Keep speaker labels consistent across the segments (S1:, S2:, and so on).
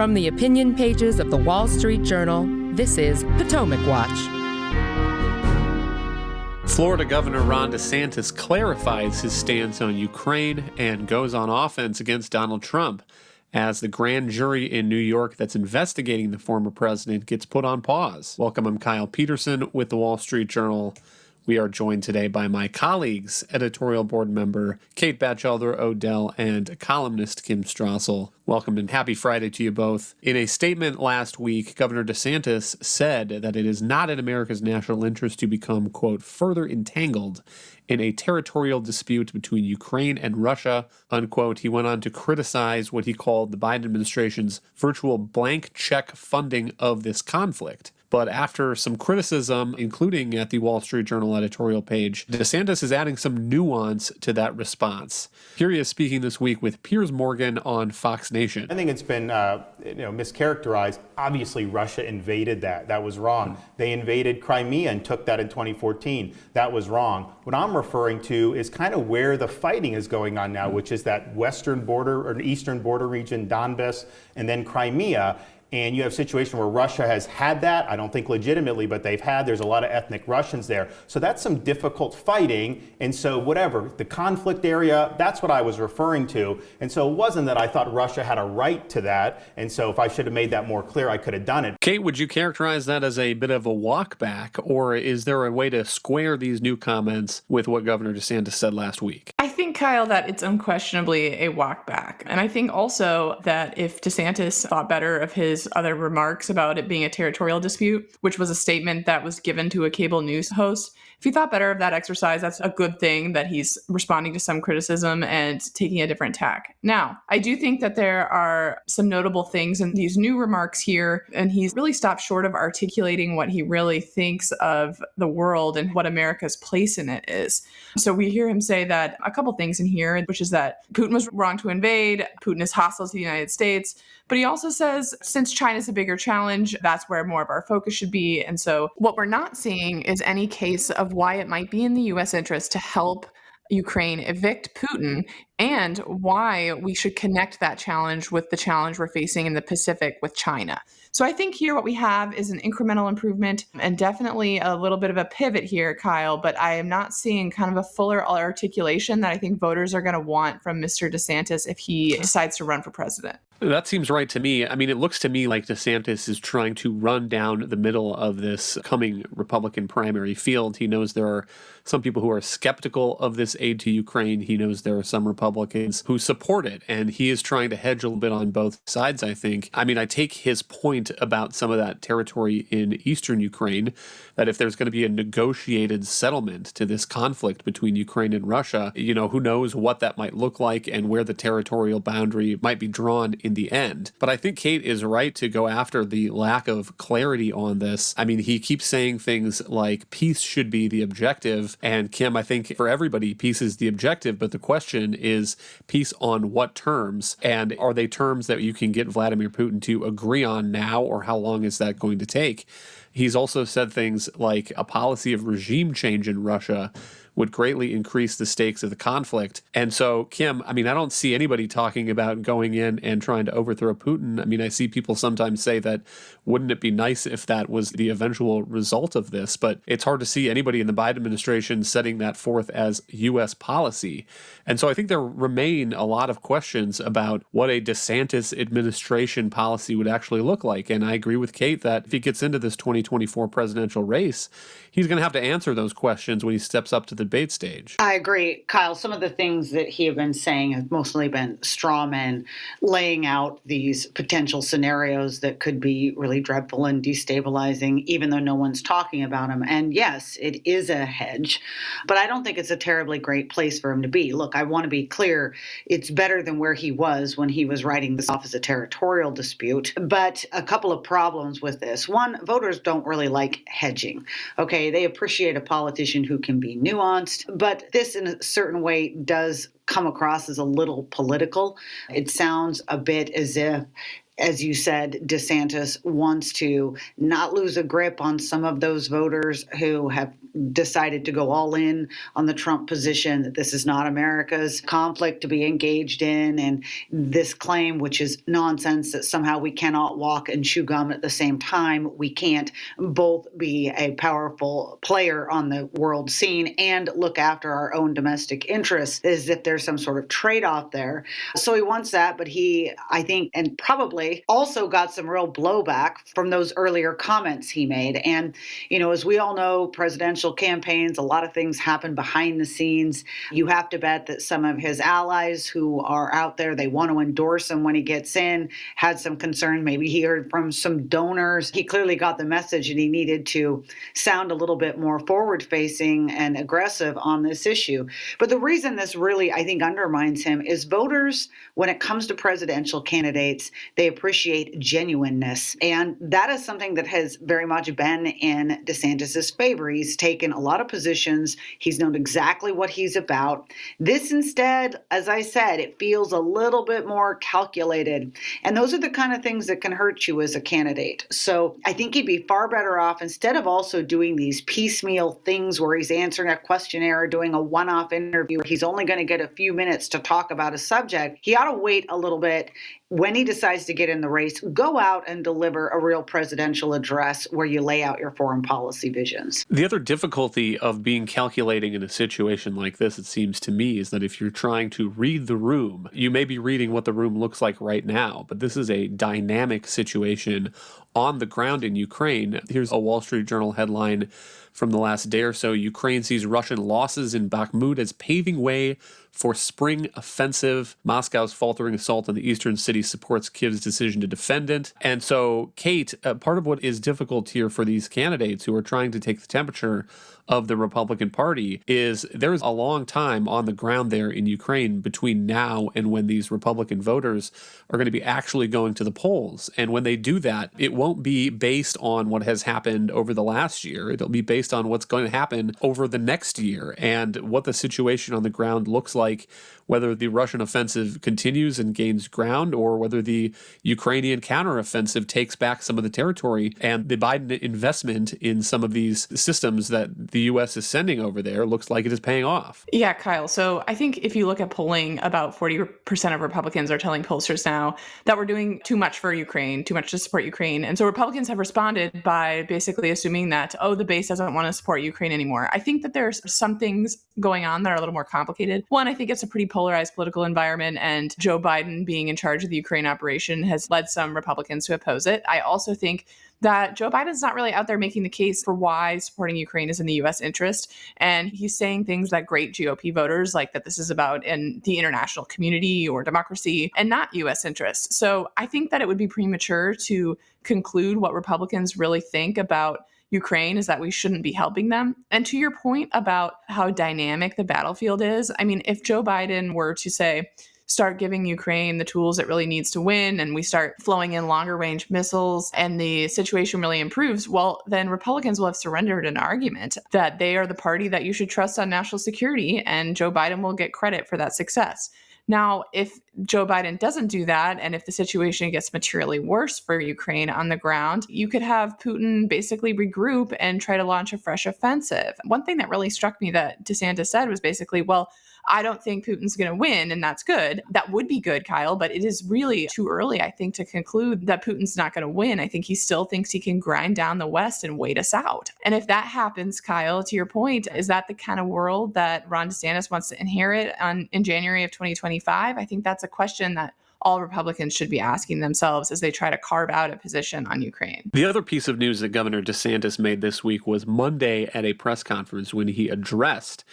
S1: From the opinion pages of the Wall Street Journal, this is Potomac Watch.
S2: Florida Governor Ron DeSantis clarifies his stance on Ukraine and goes on offense against Donald Trump as the grand jury in New York that's investigating the former president gets put on pause. Welcome, I'm Kyle Peterson with the Wall Street Journal. We are joined today by my colleagues, editorial board member Kate Batchelder-Odell and columnist Kim Strassel. Welcome and happy Friday to you both. In a statement last week, Governor DeSantis said that it is not in America's national interest to become, quote, further entangled in a territorial dispute between Ukraine and Russia, unquote. He went on to criticize what he called the Biden administration's virtual blank check funding of this conflict. But after some criticism, including at the Wall Street Journal editorial page, DeSantis is adding some nuance to that response. Here he is speaking this week with Piers Morgan on Fox Nation.
S3: I think it's been mischaracterized. Obviously, Russia invaded that. That was wrong. They invaded Crimea and took that in 2014. That was wrong. What I'm referring to is kind of where the fighting is going on now, which is that western border or eastern border region, Donbass, and then Crimea. And you have a situation where Russia has had that, I don't think legitimately, but there's a lot of ethnic Russians there. So that's some difficult fighting. And so whatever, the conflict area, that's what I was referring to. And so it wasn't that I thought Russia had a right to that. And so if I should have made that more clear, I could have done it.
S2: Kate, would you characterize that as a bit of a walk back, or is there a way to square these new comments with what Governor DeSantis said last week?
S4: I think, Kyle, that it's unquestionably a walk back. And I think also that if DeSantis thought better of his other remarks about it being a territorial dispute, which was a statement that was given to a cable news host, if he thought better of that exercise, that's a good thing that he's responding to some criticism and taking a different tack. Now, I do think that there are some notable things in these new remarks here, and he's really stopped short of articulating what he really thinks of the world and what America's place in it is. So we hear him say that a couple things in here, which is that Putin was wrong to invade, Putin is hostile to the United States, but he also says, since China's a bigger challenge, that's where more of our focus should be. And so what we're not seeing is any case of why it might be in the U.S. interest to help Ukraine evict Putin and why we should connect that challenge with the challenge we're facing in the Pacific with China. So I think here what we have is an incremental improvement and definitely a little bit of a pivot here, Kyle, but I am not seeing kind of a fuller articulation that I think voters are going to want from Mr. DeSantis if he decides to run for president.
S2: That seems right to me. I mean, it looks to me like DeSantis is trying to run down the middle of this coming Republican primary field. He knows there are some people who are skeptical of this aid to Ukraine. He knows there are some Republicans who support it, and he is trying to hedge a little bit on both sides, I think. I mean, I take his point about some of that territory in eastern Ukraine, that if there's going to be a negotiated settlement to this conflict between Ukraine and Russia, who knows what that might look like and where the territorial boundary might be drawn in the end. But I think Kate is right to go after the lack of clarity on this. I mean, he keeps saying things like peace should be the objective. And Kim, I think for everybody, peace is the objective. But the question is peace on what terms? And are they terms that you can get Vladimir Putin to agree on now, or how long is that going to take? He's also said things like a policy of regime change in Russia would greatly increase the stakes of the conflict. And so, Kim, I mean, I don't see anybody talking about going in and trying to overthrow Putin. I mean, I see people sometimes say that wouldn't it be nice if that was the eventual result of this? But it's hard to see anybody in the Biden administration setting that forth as U.S. policy. And so I think there remain a lot of questions about what a DeSantis administration policy would actually look like. And I agree with Kate that if he gets into this 2024 presidential race, he's going to have to answer those questions when he steps up to the debate stage.
S5: I agree, Kyle. Some of the things that he has been saying have mostly been straw men, laying out these potential scenarios that could be really dreadful and destabilizing, even though no one's talking about them. And yes, it is a hedge, but I don't think it's a terribly great place for him to be. Look, I want to be clear. It's better than where he was when he was writing this off as a territorial dispute. But a couple of problems with this. One, voters don't really like hedging. Okay, they appreciate a politician who can be nuanced, but this in a certain way does come across as a little political. It sounds a bit as if as you said, DeSantis wants to not lose a grip on some of those voters who have decided to go all in on the Trump position, that this is not America's conflict to be engaged in, and this claim, which is nonsense, that somehow we cannot walk and chew gum at the same time. We can't both be a powerful player on the world scene and look after our own domestic interests, as if there's some sort of trade-off there. So he wants that, but he, I think, and probably also got some real blowback from those earlier comments he made. And, as we all know, presidential campaigns, a lot of things happen behind the scenes. You have to bet that some of his allies who are out there, they want to endorse him when he gets in, had some concern. Maybe he heard from some donors. He clearly got the message and he needed to sound a little bit more forward-facing and aggressive on this issue. But the reason this really, I think, undermines him is voters, when it comes to presidential candidates, they appreciate genuineness. And that is something that has very much been in DeSantis's favor. He's taken a lot of positions. He's known exactly what he's about. This instead, as I said, it feels a little bit more calculated. And those are the kind of things that can hurt you as a candidate. So I think he'd be far better off, instead of also doing these piecemeal things where he's answering a questionnaire or doing a one-off interview where he's only going to get a few minutes to talk about a subject, he ought to wait a little bit. When he decides to get in the race, go out and deliver a real presidential address where you lay out your foreign policy visions.
S2: The other difficulty of being calculating in a situation like this, it seems to me, is that if you're trying to read the room, you may be reading what the room looks like right now, but this is a dynamic situation on the ground in Ukraine. Here's a Wall Street Journal headline from the last day or so. Ukraine sees Russian losses in Bakhmut as paving way for spring offensive. Moscow's faltering assault on the eastern city supports Kyiv's decision to defend it. And so, Kate, part of what is difficult here for these candidates who are trying to take the temperature of the Republican Party is there's a long time on the ground there in Ukraine between now and when these Republican voters are going to be actually going to the polls. And when they do that, it won't be based on what has happened over the last year. It'll be based on what's going to happen over the next year and what the situation on the ground looks like, whether the Russian offensive continues and gains ground or whether the Ukrainian counteroffensive takes back some of the territory. And the Biden investment in some of these systems that the U.S. is sending over there looks like it is paying off.
S4: Yeah, Kyle. So I think if you look at polling, about 40% of Republicans are telling pollsters now that we're doing too much for Ukraine, too much to support Ukraine. And so Republicans have responded by basically assuming that, the base doesn't want to support Ukraine anymore. I think that there's some things going on that are a little more complicated. One, I think it's a pretty polarized political environment, and Joe Biden being in charge of the Ukraine operation has led some Republicans to oppose it. I also think that Joe Biden's not really out there making the case for why supporting Ukraine is in the U.S. interest. And he's saying things that grate GOP voters, like that this is about in the international community or democracy and not U.S. interest. So I think that it would be premature to conclude what Republicans really think about Ukraine is that we shouldn't be helping them. And to your point about how dynamic the battlefield is, I mean, if Joe Biden were to say, start giving Ukraine the tools it really needs to win, and we start flowing in longer range missiles and the situation really improves, well, then Republicans will have surrendered an argument that they are the party that you should trust on national security, and Joe Biden will get credit for that success. Now, if Joe Biden doesn't do that, and if the situation gets materially worse for Ukraine on the ground, you could have Putin basically regroup and try to launch a fresh offensive. One thing that really struck me that DeSantis said was basically, well, I don't think Putin's going to win, and that's good. That would be good, Kyle, but it is really too early, I think, to conclude that Putin's not going to win. I think he still thinks he can grind down the West and wait us out. And if that happens, Kyle, to your point, is that the kind of world that Ron DeSantis wants to inherit in January of 2025? I think that's a question that all Republicans should be asking themselves as they try to carve out a position on Ukraine.
S2: The other piece of news that Governor DeSantis made this week was Monday at a press conference when he addressed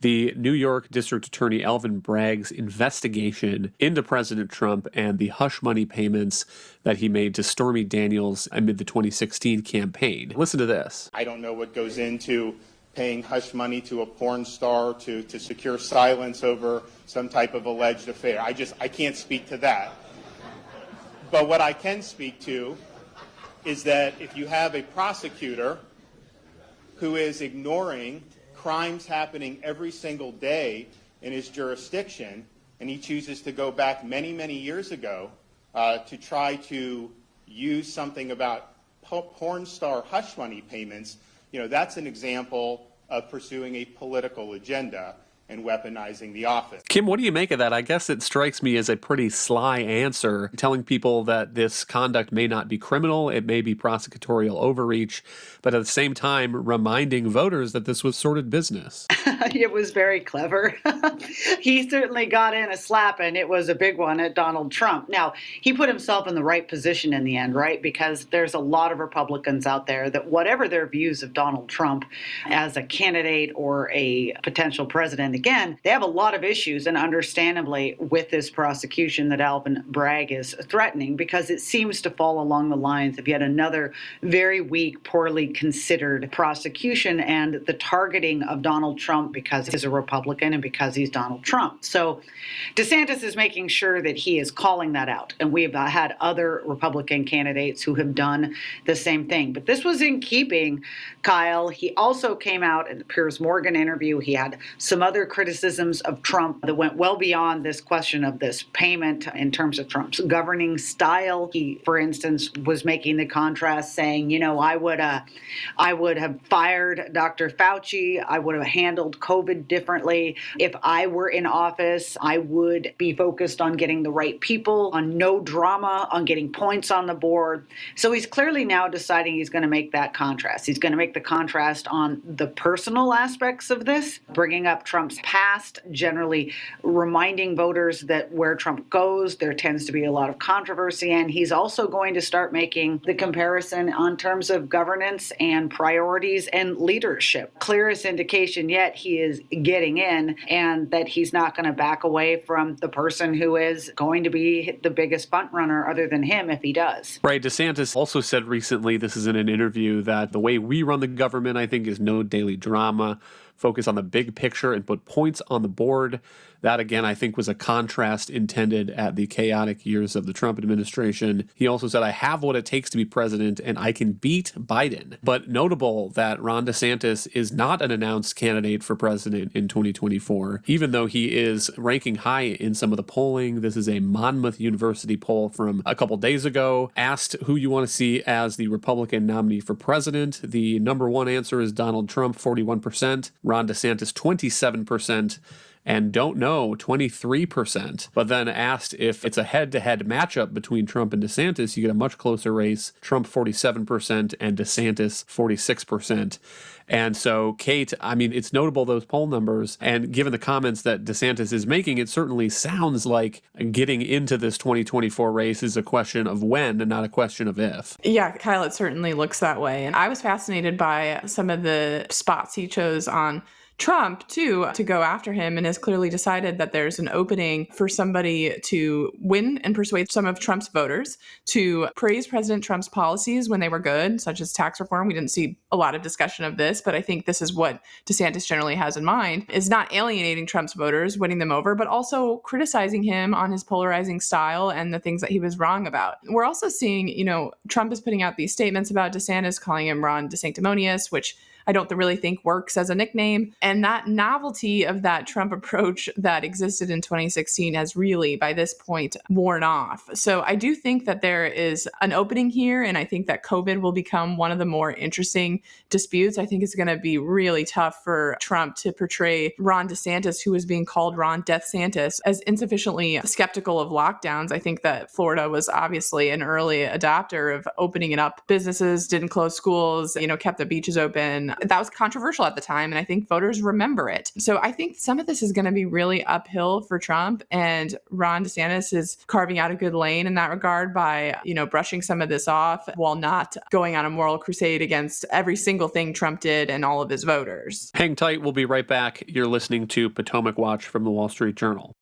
S2: the New York District Attorney Alvin Bragg's investigation into President Trump and the hush money payments that he made to Stormy Daniels amid the 2016 campaign. Listen to this.
S6: I don't know what goes into paying hush money to a porn star to secure silence over some type of alleged affair. I can't speak to that. But what I can speak to is that if you have a prosecutor who is ignoring crimes happening every single day in his jurisdiction, and he chooses to go back many, many years ago to try to use something about porn star hush money payments, that's an example of pursuing a political agenda and weaponizing the office.
S2: Kim, what do you make of that? I guess it strikes me as a pretty sly answer, telling people that this conduct may not be criminal, it may be prosecutorial overreach, but at the same time reminding voters that this was sordid business.
S5: It was very clever. He certainly got in a slap, and it was a big one at Donald Trump. Now, he put himself in the right position in the end, right? Because there's a lot of Republicans out there that whatever their views of Donald Trump as a candidate or a potential president, again, they have a lot of issues, and understandably, with this prosecution that Alvin Bragg is threatening, because it seems to fall along the lines of yet another very weak, poorly considered prosecution and the targeting of Donald Trump because he's a Republican and because he's Donald Trump. So DeSantis is making sure that he is calling that out. And we've had other Republican candidates who have done the same thing. But this was in keeping, Kyle. He also came out in the Piers Morgan interview. He had some other criticisms of Trump that went well beyond this question of this payment in terms of Trump's governing style. He, for instance, was making the contrast saying, I would have fired Dr. Fauci. I would have handled COVID differently. If I were in office, I would be focused on getting the right people, on no drama, on getting points on the board. So he's clearly now deciding he's going to make that contrast. He's going to make the contrast on the personal aspects of this, bringing up Trump's past, generally reminding voters that where Trump goes, there tends to be a lot of controversy. And he's also going to start making the comparison on terms of governance and priorities and leadership. Clearest indication yet he is getting in, and that he's not going to back away from the person who is going to be the biggest front runner other than him if he does.
S2: Right. DeSantis also said recently, this is in an interview, that the way we run the government, I think, is no daily drama, focus on the big picture and put points on the board. That, again, I think was a contrast intended at the chaotic years of the Trump administration. He also said, I have what it takes to be president and I can beat Biden. But notable that Ron DeSantis is not an announced candidate for president in 2024, even though he is ranking high in some of the polling. This is a Monmouth University poll from a couple days ago. Asked who you want to see as the Republican nominee for president. The number one answer is Donald Trump, 41%, Ron DeSantis, 27%. And don't know, 23%. But then asked if it's a head-to-head matchup between Trump and DeSantis, you get a much closer race. Trump 47% and DeSantis 46%. And so, Kate, I mean, it's notable, those poll numbers. And given the comments that DeSantis is making, it certainly sounds like getting into this 2024 race is a question of when and not a question of if.
S4: Yeah, Kyle, it certainly looks that way. And I was fascinated by some of the spots he chose on Trump, too, to go after him, and has clearly decided that there's an opening for somebody to win and persuade some of Trump's voters to praise President Trump's policies when they were good, such as tax reform. We didn't see a lot of discussion of this, but I think this is what DeSantis generally has in mind, is not alienating Trump's voters, winning them over, but also criticizing him on his polarizing style and the things that he was wrong about. We're also seeing, Trump is putting out these statements about DeSantis, calling him Ron DeSanctimonious, which I don't really think works as a nickname. And that novelty of that Trump approach that existed in 2016 has really, by this point, worn off. So I do think that there is an opening here, and I think that COVID will become one of the more interesting disputes. I think it's going to be really tough for Trump to portray Ron DeSantis, who is being called Ron Death Santis, as insufficiently skeptical of lockdowns. I think that Florida was obviously an early adopter of opening it up. Businesses didn't close schools, kept the beaches open. That was controversial at the time, and I think voters remember it. So I think some of this is going to be really uphill for Trump, and Ron DeSantis is carving out a good lane in that regard by, brushing some of this off while not going on a moral crusade against every single thing Trump did and all of his voters.
S2: Hang tight. We'll be right back. You're listening to Potomac Watch from the Wall Street Journal.